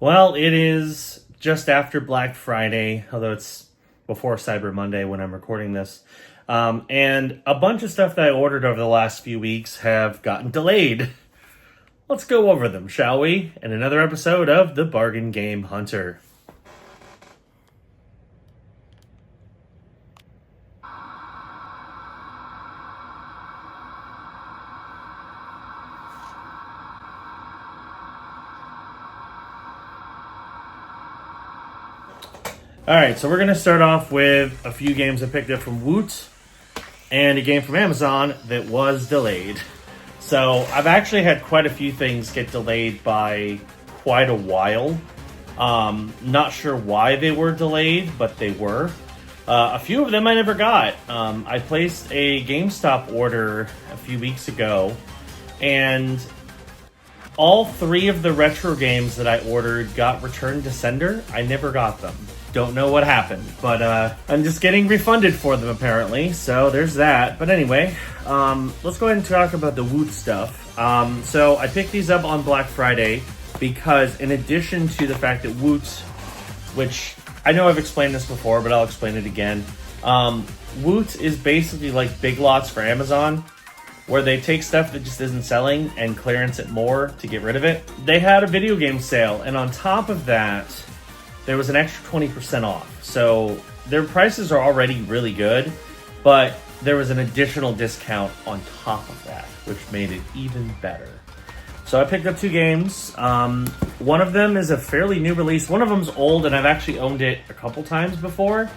Well, it is just after Black Friday, although it's before Cyber Monday when I'm recording this. And a bunch of stuff that I ordered over the last few weeks have gotten delayed. Let's go over them, shall we? In another episode of The Bargain Game Hunter. Alright, so we're going to start off with a few games I picked up from Woot and a game from Amazon that was delayed. So I've actually had quite a few things get delayed by quite a while. Not sure why they were delayed, but they were. A few of them I never got. I placed a GameStop order a few weeks ago, and all three of the retro games that I ordered got returned to sender. I never got them. Don't know what happened, but I'm just getting refunded for them apparently, so there's that. But anyway, let's go ahead and talk about the Woot stuff. So I picked these up on Black Friday because in addition to the fact that Woot, which I know I've explained this before, but I'll explain it again. Woot is basically like Big Lots for Amazon, where they take stuff that just isn't selling and clearance it more to get rid of it. They had a video game sale, and on top of that, there was an extra 20% off. So their prices are already really good, but there was an additional discount on top of that, which made it even better. So I picked up two games. One of them is a fairly new release. One of them's old, and I've actually owned it a couple times before,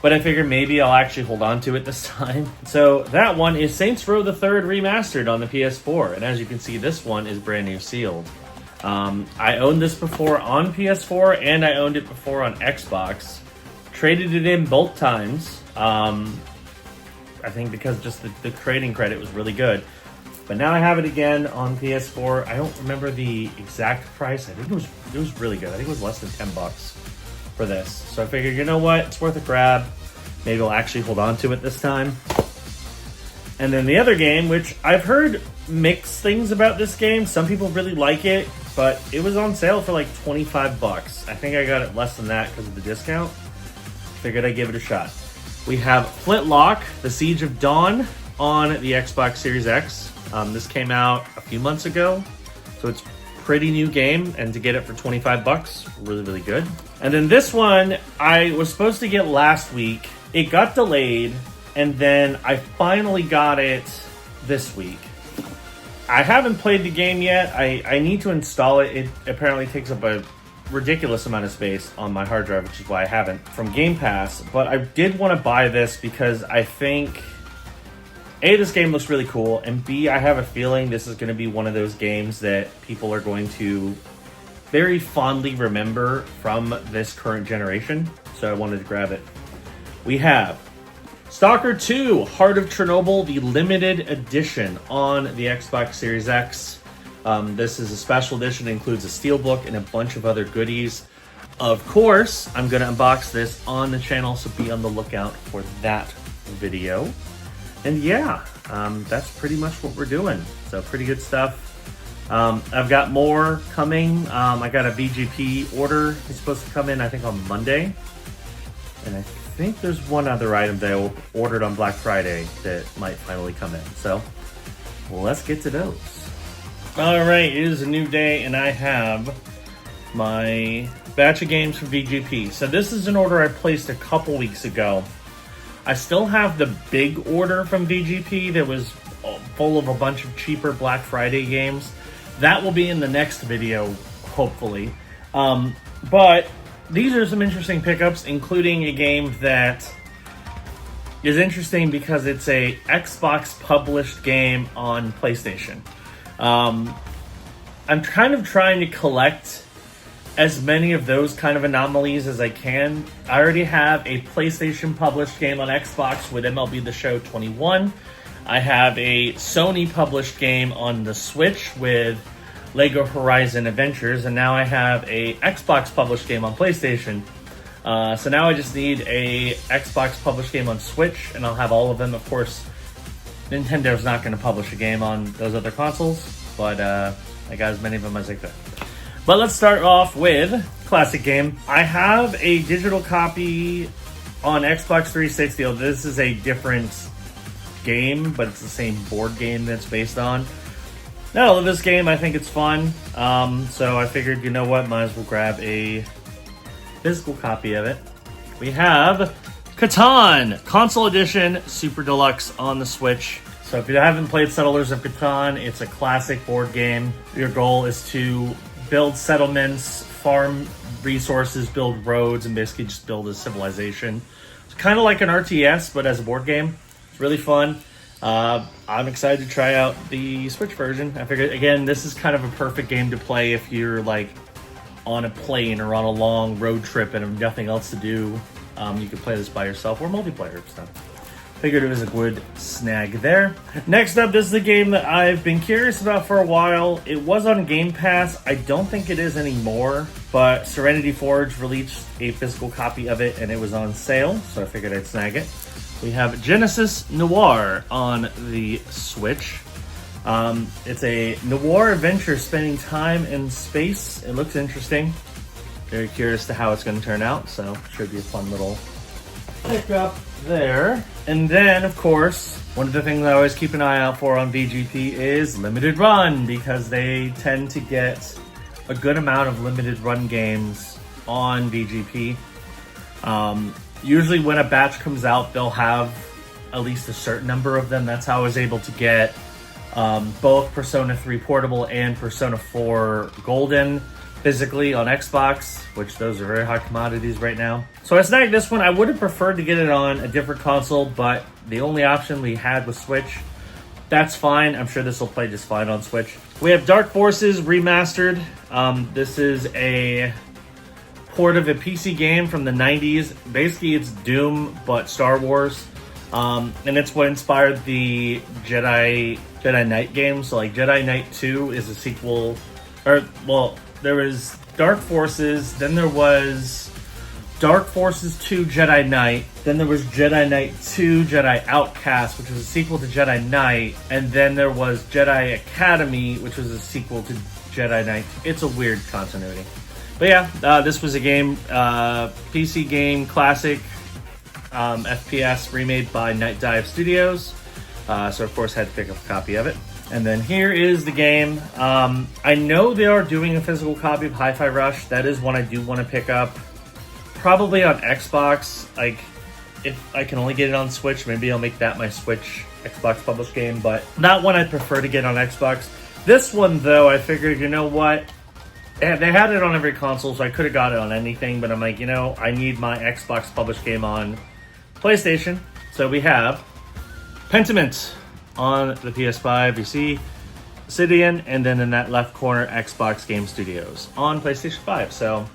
but I figured maybe I'll actually hold on to it this time. So that one is Saints Row the Third Remastered on the PS4, and as you can see, this one is brand new sealed. I owned this before on PS4, and I owned it before on Xbox. Traded it in both times. I think because just the trading credit was really good. But now I have it again on PS4. I don't remember the exact price. I think it was really good. I think it was less than $10 for this. So I figured, you know what? It's worth a grab. Maybe I'll actually hold on to it this time. And then the other game, which I've heard mixed things about this game. Some people really like it, but it was on sale for like $25. I think I got it less than that because of the discount. Figured I'd give it a shot. We have Flintlock, The Siege of Dawn on the Xbox Series X. This came out a few months ago, so it's a pretty new game, and to get it for $25, really, really good. And then this one, I was supposed to get last week. It got delayed, and then I finally got it this week. I haven't played the game yet. I need to install it. It apparently takes up a ridiculous amount of space on my hard drive, which is why I haven't, from Game Pass. But I did want to buy this because I think, A, this game looks really cool, and B, I have a feeling this is going to be one of those games that people are going to very fondly remember from this current generation. So I wanted to grab it. We have Stalker 2, Heart of Chernobyl, the limited edition on the Xbox Series X. This is a special edition. It includes a steelbook and a bunch of other goodies. Of course, I'm going to unbox this on the channel, so be on the lookout for that video. And yeah, that's pretty much what we're doing. So pretty good stuff. I've got more coming. I got a BGP order. It's supposed to come in, I think, on Monday. And I think there's one other item that I ordered on Black Friday that might finally come in. So let's get to those. All right, it is a new day, and I have my batch of games from VGP. So this is an order I placed a couple weeks ago. I still have the big order from VGP that was full of a bunch of cheaper Black Friday games. That will be in the next video, hopefully. But these are some interesting pickups, including a game that is interesting because it's a Xbox published game on PlayStation. I'm kind of trying to collect as many of those kind of anomalies as I can. I already have a PlayStation published game on Xbox with MLB The Show 21. I have a Sony published game on the Switch with Lego Horizon Adventures, and now I have a Xbox published game on PlayStation. So now I just need a Xbox published game on Switch, and I'll have all of them. Of course, Nintendo's not going to publish a game on those other consoles, but I got as many of them as I could. But let's start off with classic game. I have a digital copy on Xbox 360. This is a different game, but it's the same board game that's based on. I love this game. I think it's fun. So I figured, you know what, might as well grab a physical copy of it. We have Catan Console Edition Super Deluxe on the Switch. So if you haven't played Settlers of Catan, it's a classic board game. Your goal is to build settlements, farm resources, build roads, and basically just build a civilization. It's kind of like an RTS, but as a board game. It's really fun. I'm excited to try out the Switch version. I figured, again, this is kind of a perfect game to play if you're like on a plane or on a long road trip and have nothing else to do. You can play this by yourself or multiplayer stuff. Figured it was a good snag there. Next up, this is a game that I've been curious about for a while. It was on Game Pass. I don't think it is anymore, but Serenity Forge released a physical copy of it and it was on sale, so I figured I'd snag it. We have Genesis Noir on the Switch. It's a noir adventure spanning time and space. It looks interesting. Very curious to how it's going to turn out, so should be a fun little pick up there. And then, of course, one of the things I always keep an eye out for on BGP is limited run, because they tend to get a good amount of limited run games on BGP. Usually when a batch comes out, they'll have at least a certain number of them. That's how I was able to get both Persona 3 Portable and Persona 4 Golden physically on Xbox, which those are very hot commodities right now. So I snagged this one. I would have preferred to get it on a different console, but the only option we had was Switch. That's fine. I'm sure this will play just fine on Switch. We have Dark Forces Remastered. This is a port of a PC game from the 90s. Basically, it's Doom, but Star Wars. And it's what inspired the Jedi Knight game. So, like, Jedi Knight 2 is a sequel. Or, well, there was Dark Forces, then there was Dark Forces 2 Jedi Knight, then there was Jedi Knight 2 Jedi Outcast, which was a sequel to Jedi Knight, and then there was Jedi Academy, which was a sequel to Jedi Knight. It's a weird continuity. But yeah, this was a game, PC game, classic, FPS, remade by Night Dive Studios. So of course had to pick up a copy of it. And then here is the game. I know they are doing a physical copy of Hi-Fi Rush. That is one I do want to pick up. Probably on Xbox. Like, if I can only get it on Switch, maybe I'll make that my Switch Xbox published game. But that one I'd prefer to get on Xbox. This one, though, I figured, you know what? They had it on every console, so I could have got it on anything. But I'm like, you know, I need my Xbox published game on PlayStation. So we have Pentiment on the PS5, you see Obsidian, and then in that left corner, Xbox Game Studios on PlayStation 5. So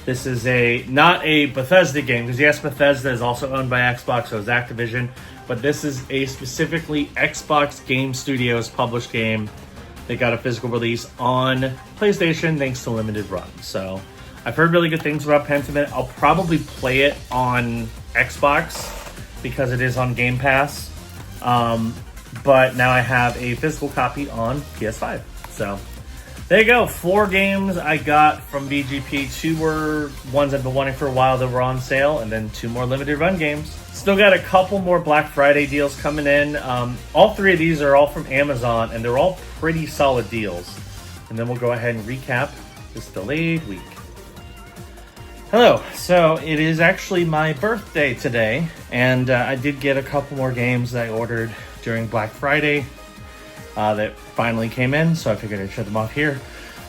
this is not a Bethesda game, because yes, Bethesda is also owned by Xbox, so it's Activision, but this is a specifically Xbox Game Studios published game. They got a physical release on PlayStation thanks to limited run. So I've heard really good things about Pentiment. I'll probably play it on Xbox because it is on Game Pass. But now I have a physical copy on PS5. So there you go. 4 games I got from BGP. 2 were ones I've been wanting for a while that were on sale, and then 2 more limited run games. Still got a couple more Black Friday deals coming in. All 3 of these are all from Amazon, and they're all pretty solid deals. And then we'll go ahead and recap this delayed week. Hello. So it is actually my birthday today, and I did get a couple more games that I ordered during Black Friday that finally came in, so I figured I'd show them off here.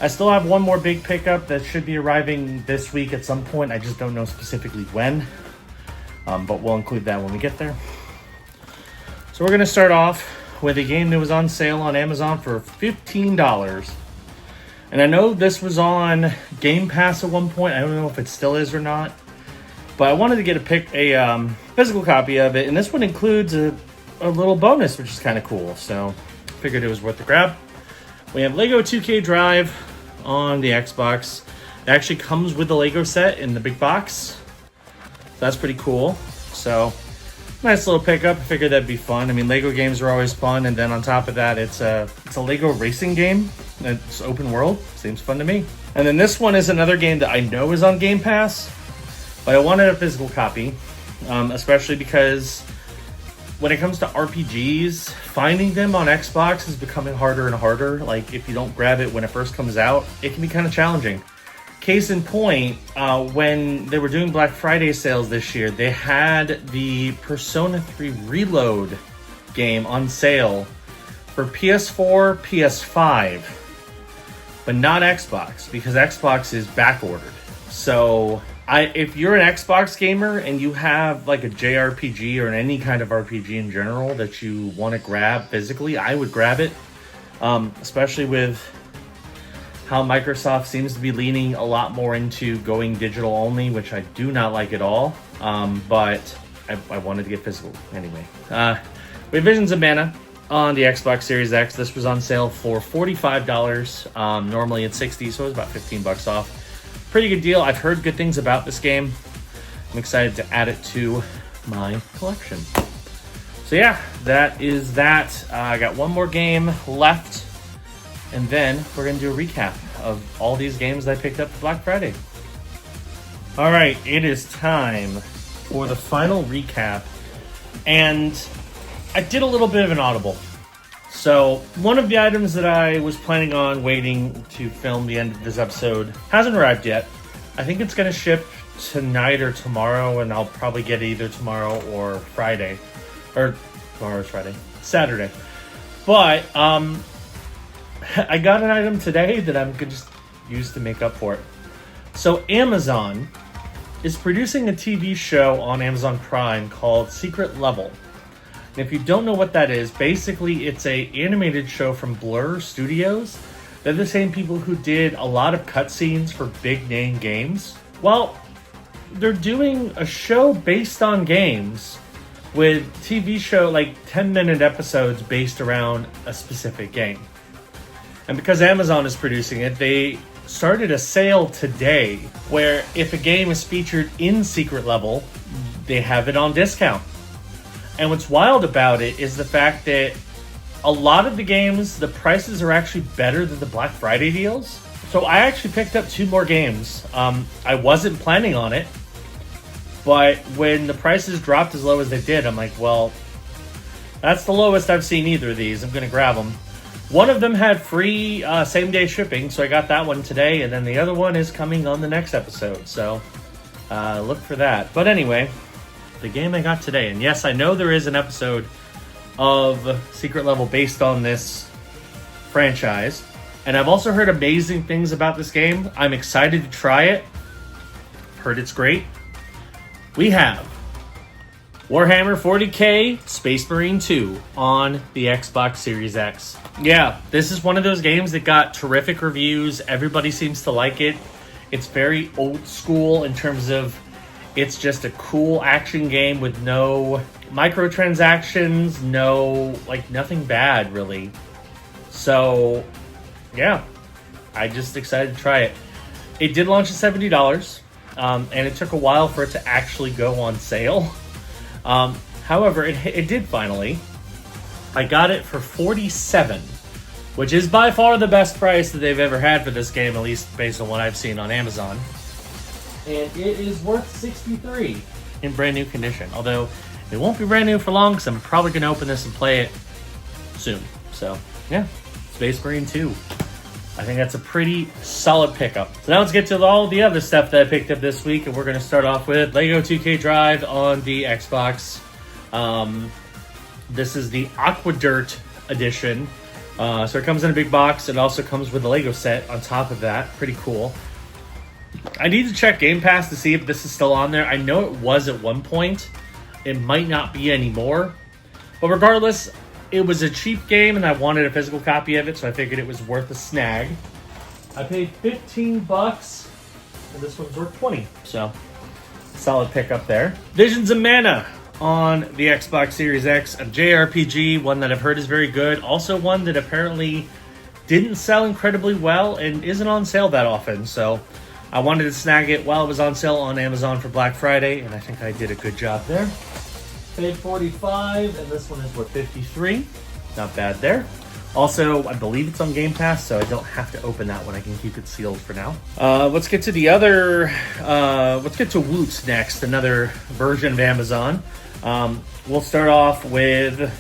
I still have one more big pickup that should be arriving this week at some point. I just don't know specifically when, but we'll include that when we get there. So we're going to start off with a game that was on sale on Amazon for $15. And I know this was on Game Pass at one point. I don't know if it still is or not, but I wanted to get a physical copy of it, and this one includes a little bonus, which is kind of cool. So figured it was worth the grab. We have Lego 2K Drive on the Xbox. It actually comes with the Lego set in the big box. So that's pretty cool. So Nice little pickup. I figured that'd be fun. I mean, Lego games are always fun, and then on top of that, it's a Lego racing game. It's open world. Seems fun to me. And then this one is another game that I know is on Game Pass, but I wanted a physical copy, especially because when it comes to RPGs, finding them on Xbox is becoming harder and harder. Like, if you don't grab it when it first comes out, it can be kind of challenging. Case in point, when they were doing Black Friday sales this year, they had the Persona 3 Reload game on sale for PS4, PS5, but not Xbox, because Xbox is back-ordered. So if you're an Xbox gamer and you have like a JRPG or any kind of RPG in general that you want to grab physically, I would grab it, especially with how Microsoft seems to be leaning a lot more into going digital only, which I do not like at all, but I wanted to get physical anyway. We have Visions of Mana on the Xbox Series X. This was on sale for $45. Normally it's $60, so it was about 15 bucks off. Pretty good deal. I've heard good things about this game. I'm excited to add it to my collection. So yeah, that is that. I got one more game left, and then we're going to do a recap of all these games that I picked up for Black Friday. All right, it is time for the final recap. And I did a little bit of an audible. So one of the items that I was planning on waiting to film the end of this episode hasn't arrived yet. I think it's going to ship tonight or tomorrow, and I'll probably get it either tomorrow or Friday. Or tomorrow is Friday. Saturday. But I got an item today that I'm going to just use to make up for it. So Amazon is producing a TV show on Amazon Prime called Secret Level. And if you don't know what that is, basically it's a animated show from Blur Studios. They're the same people who did a lot of cutscenes for big name games. Well, they're doing a show based on games with TV show, like 10-minute episodes based around a specific game. And because Amazon is producing it, they started a sale today where if a game is featured in Secret Level, they have it on discount. And what's wild about it is the fact that a lot of the games, the prices are actually better than the Black Friday deals. So I actually picked up 2 more games. I wasn't planning on it, but when the prices dropped as low as they did, I'm like, well, that's the lowest I've seen either of these. I'm going to grab them. One of them had free same-day shipping, so I got that one today, and then the other one is coming on the next episode, so look for that. But anyway, the game I got today, and yes, I know there is an episode of Secret Level based on this franchise, and I've also heard amazing things about this game. I'm excited to try it. Heard it's great. We have Warhammer 40k Space Marine 2 on the Xbox Series X. Yeah, this is one of those games that got terrific reviews. Everybody seems to like it. It's very old school in terms of it's just a cool action game with no microtransactions, nothing bad really. So, yeah, I just excited to try it. It did launch at $70, and it took a while for it to actually go on sale. However, it did finally. I got it for $47, which is by far the best price that they've ever had for this game, at least based on what I've seen on Amazon. And it is worth $63 in brand new condition. Although it won't be brand new for long, because I'm probably going to open this and play it soon. So, yeah, Space Marine 2. I think that's a pretty solid pickup. So now let's get to all the other stuff that I picked up this week, and we're going to start off with Lego 2K Drive on the Xbox. This is the Aquadirt edition. So it comes in a big box. It also comes with a Lego set on top of that. Pretty cool. I need to check Game Pass to see if this is still on there. I know it was at one point. It might not be anymore. But regardless, it was a cheap game and I wanted a physical copy of it, so I figured it was worth a snag. I paid $15 and this one's worth $20. So, solid pickup there. Visions of Mana on the Xbox Series X, a JRPG, one that I've heard is very good. Also one that apparently didn't sell incredibly well and isn't on sale that often. So I wanted to snag it while it was on sale on Amazon for Black Friday, and I think I did a good job there. Paid 45, and this one is worth 53. Not bad there. Also, I believe it's on Game Pass, so I don't have to open that one. I can keep it sealed for now. Let's get to the other. Let's get to Woot next, another version of Amazon. We'll start off with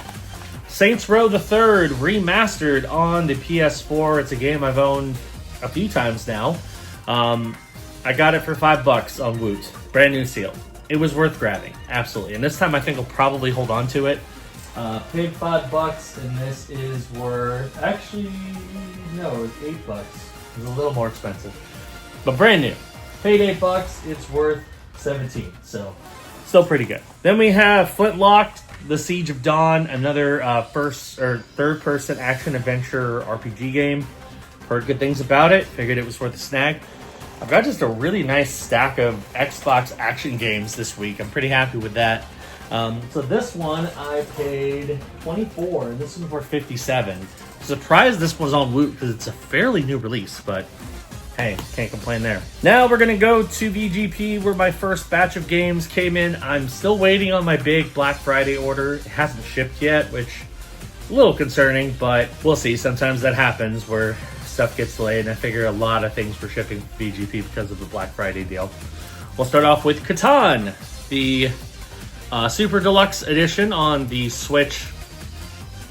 Saints Row the Third remastered on the PS4. It's a game I've owned a few times now. I got it for $5 on Woot, brand new seal. It was worth grabbing, absolutely. And this time I think I'll probably hold on to it. Paid $5, and this is worth, actually, no, it's $8. It's a little more expensive, but brand new. Paid $8, it's worth 17, so still pretty good. Then we have Flintlocked, The Siege of Dawn, another third-person action-adventure RPG game. Heard good things about it, figured it was worth a snag. I've got just a really nice stack of Xbox action games this week. I'm pretty happy with that. So this one I paid 24, and this one's worth 57. Surprised this was on Woot because it's a fairly new release, but hey, can't complain there. Now we're gonna go to VGP where my first batch of games came in. I'm still waiting on my big Black Friday order. It hasn't shipped yet, which is a little concerning, but we'll see. Sometimes that happens where stuff gets delayed, and I figure a lot of things were shipping VGP because of the Black Friday deal. We'll start off with Catan, the Super Deluxe Edition on the Switch,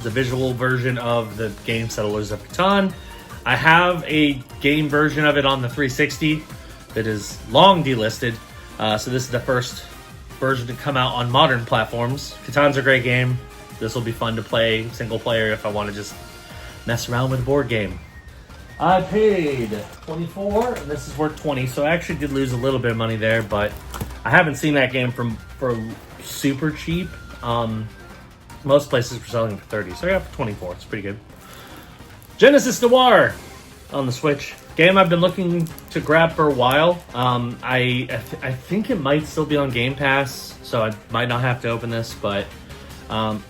the visual version of the game Settlers of Catan. I have a game version of it on the 360 that is long delisted, so this is the first version to come out on modern platforms. Catan's a great game. This will be fun to play single player if I want to just mess around with a board game. I paid 24, and this is worth 20, so I actually did lose a little bit of money there, but I haven't seen that game for super cheap. Most places were selling for 30, so I got it for 24. It's pretty good. Genesis Noir on the Switch. Game I've been looking to grab for a while. I think it might still be on Game Pass, so I might not have to open this, but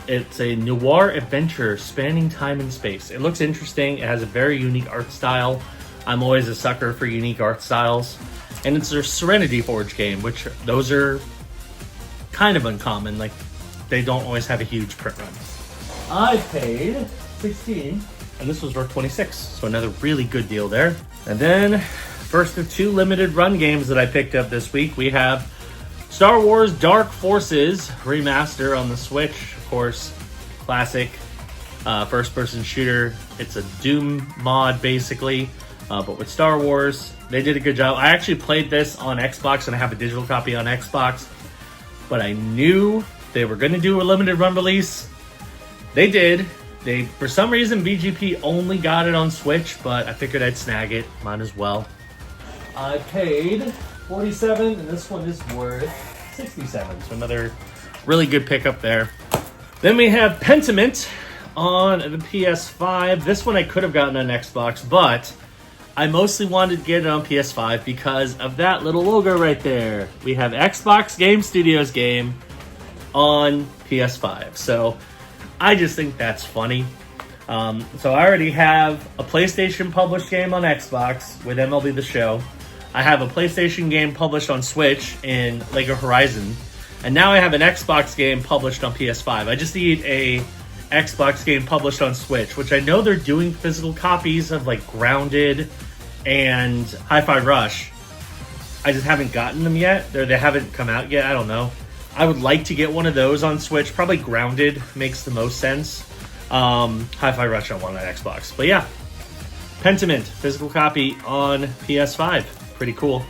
it's a noir adventure spanning time and space. It looks interesting. It has a very unique art style. I'm always a sucker for unique art styles. And it's a Serenity Forge game, which those are kind of uncommon. Like, they don't always have a huge print run. I paid 16, and this was worth 26. So another really good deal there. And then, first of two limited run games that I picked up this week, we have Star Wars Dark Forces remaster on the Switch. Of course, classic first-person shooter. It's a Doom mod, basically, but with Star Wars. They did a good job. I actually played this on Xbox, and I have a digital copy on Xbox, but I knew they were going to do a limited run release. They did. For some reason, VGP only got it on Switch, but I figured I'd snag it. Might as well. I paid 47, and this one is worth 67. So another really good pickup there. Then we have Pentiment on the PS5. This one I could have gotten on Xbox, but I mostly wanted to get it on PS5 because of that little logo right there. We have Xbox Game Studios game on PS5. So I just think that's funny. So I already have a PlayStation published game on Xbox with MLB The Show. I have a PlayStation game published on Switch in Lego Horizon. And now I have an Xbox game published on PS5. I just need a Xbox game published on Switch, which I know they're doing physical copies of like Grounded and Hi-Fi Rush. I just haven't gotten them yet. They haven't come out yet. I don't know. I would like to get one of those on Switch. Probably Grounded makes the most sense. Hi-Fi Rush I want on Xbox. But yeah, Pentiment, physical copy on PS5. Pretty cool.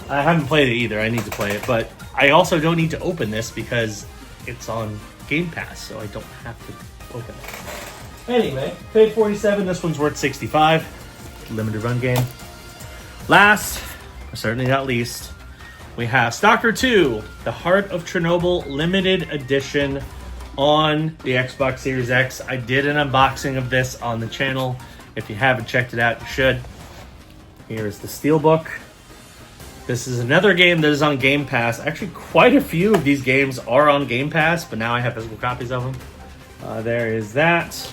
I haven't played it either. I need to play it. But I also don't need to open this because it's on Game Pass, so I don't have to open it. Anyway, paid 47. This one's worth 65. Limited run game. Last, but certainly not least, we have Stalker 2, The Heart of Chernobyl Limited Edition on the Xbox Series X. I did an unboxing of this on the channel. If you haven't checked it out, you should. Here is the Steelbook. This is another game that is on Game Pass. Actually, quite a few of these games are on Game Pass, but now I have physical copies of them. There is that.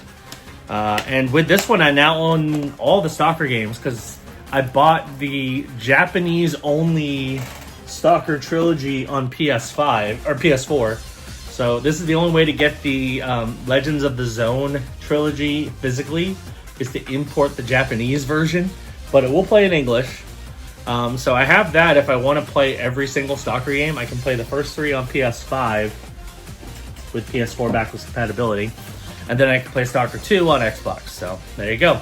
And with this one, I now own all the Stalker games because I bought the Japanese-only Stalker trilogy on PS5 or PS4. So this is the only way to get the Legends of the Zone trilogy physically, is to import the Japanese version, but it will play in English. So I have that. If I want to play every single Stalker game, I can play the first 3 on PS5 with PS4 backwards compatibility, and then I can play Stalker 2 on Xbox. So there you go.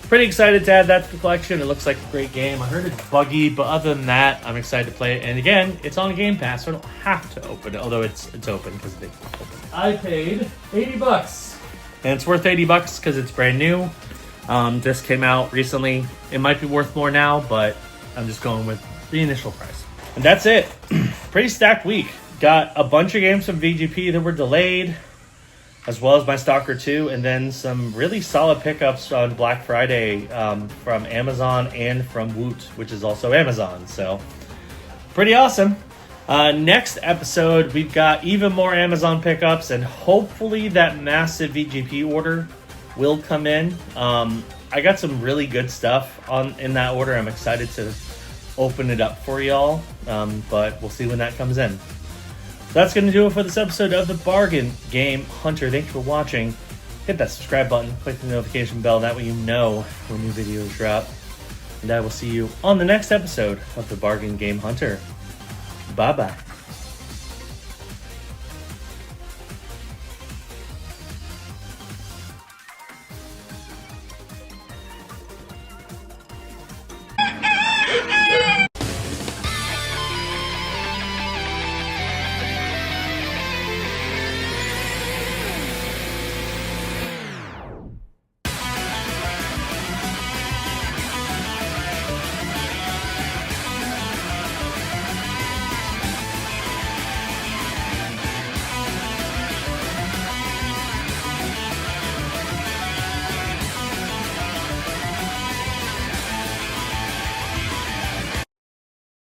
Pretty excited to add that to the collection. It looks like a great game. I heard it's buggy, but other than that, I'm excited to play it. And again, it's on Game Pass, so I don't have to open it, although it's open because they open. I paid $80, and it's worth $80 because it's brand new. This came out recently. It might be worth more now, but I'm just going with the initial price. And that's it. Pretty stacked week. Got a bunch of games from VGP that were delayed, as well as my Stalker 2, and then some really solid pickups on Black Friday from Amazon and from Woot, which is also Amazon. So pretty awesome. Next episode, we've got even more Amazon pickups, and hopefully that massive VGP order will come in. I got some really good stuff in that order. I'm excited to open it up for y'all, but we'll see when that comes in. That's going to do it for this episode of the Bargain Game Hunter. Thank you for watching. Hit that subscribe button, click the notification bell, that way you know when new videos drop. And I will see you on the next episode of the Bargain Game Hunter. Bye-bye.